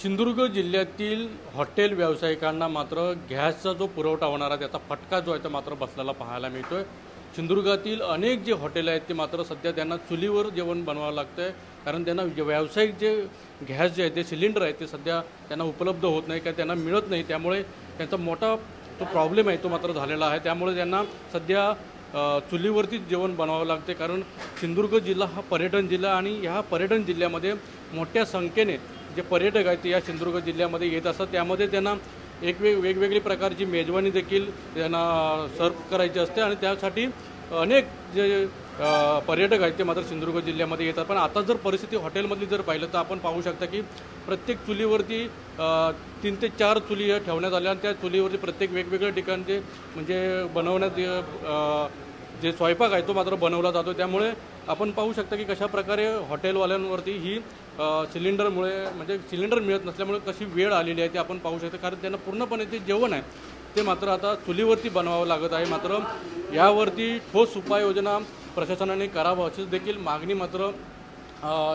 सिंधुदुर्ग जिल्ह्यातील हॉटेल व्यावसायिकांना मात्र गॅसचा जो पुरवठा होणारा त्याचा फटका जो आहे तो मात्र बसलेला पाहायला मिळतोय। सिंधुदुर्गातील अनेक जे हॉटेल आहेत ते मात्र सध्या त्यांना चुलीवर जेवण बनवावं लागतंय, कारण त्यांना व्यावसायिक जे गॅस जे आहे ते सिलेंडर आहे ते सध्या त्यांना उपलब्ध होत नाही, किंवा त्यांना मिळत नाही। त्यामुळे त्यांचा मोठा तो प्रॉब्लेम आहे तो मात्र झालेला आहे। त्यामुळे त्यांना सध्या चुलीवरतीच जेवण बनवावं लागते, कारण सिंधुदुर्ग जिल्हा हा पर्यटन जिल्हा आणि ह्या पर्यटन जिल्ह्यामध्ये मोठ्या संख्येने जे पर्यटक आहेत ते या सिंधुदुर्ग जिल्ह्यामध्ये येत असतात। त्यामध्ये त्यांना वेगवेगळी प्रकारची मेजवानी देखील त्यांना सर्व करायची असते आणि त्यासाठी अनेक जे पर्यटक आहेत ते मात्र सिंधुदुर्ग जिल्ह्यामध्ये येतात। पण आता जर परिस्थिती हॉटेलमधली जर पाहिलं तर आपण पाहू शकता की प्रत्येक चुलीवरती 3 ते 4 चुली ठेवण्यात आल्या आणि त्या चुलीवरती प्रत्येक वेगवेगळ्या ठिकाणचे म्हणजे बनवण्यात जे स्वयंपाक आहे तो मात्र बनवला जातो। त्यामुळे आपण पाहू शकता की कशा प्रकारे हॉटेलवाल्यांवरती ही सिलेंडरमुळे म्हणजे सिलेंडर मिळत नसल्यामुळे कशी वेळ आलेली आहे ते आपण पाहू शकतो, कारण त्यांना पूर्णपणे जे जेवण आहे ते मात्र आता चुलीवरती बनवावं लागत आहे। मात्र यावरती ठोस उपाययोजना प्रशासनाने करावं अशी देखील मागणी मात्र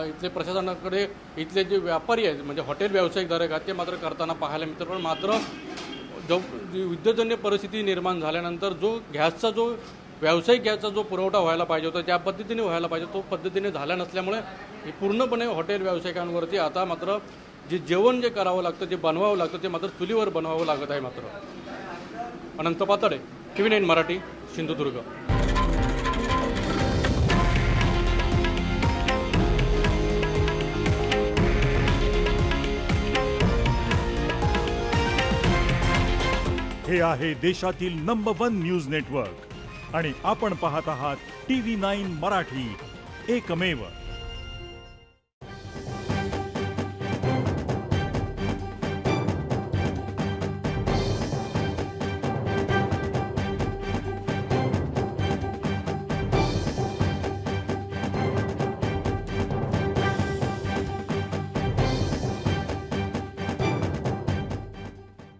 इथले प्रशासनाकडे इथले जे व्यापारी आहेत म्हणजे हॉटेल व्यावसायिकधारक आहेत ते मात्र करताना पाहायला मिळतात। पण मात्र जो युद्धजन्य परिस्थिती निर्माण झाल्यानंतर जो गॅसचा जो व्यावसायिक गॅसचा जो पुरवठा व्हायला पाहिजे होता त्या पद्धतीने व्हायला पाहिजे तो पद्धतीने झाला नसल्यामुळे हे पूर्णपणे हॉटेल व्यावसायिकांवरती आता मात्र जे जेवण जे करावं लागतं जे बनवावं लागतं ते मात्र चुलीवर बनवावं लागत आहे। मात्र अनंत पातळे, TV9 मराठी, सिंधुदुर्ग। हे आहे देशातील नंबर 1 न्यूज नेटवर्क आणि आपण पाहत आहात TV9 मराठी, एकमेव।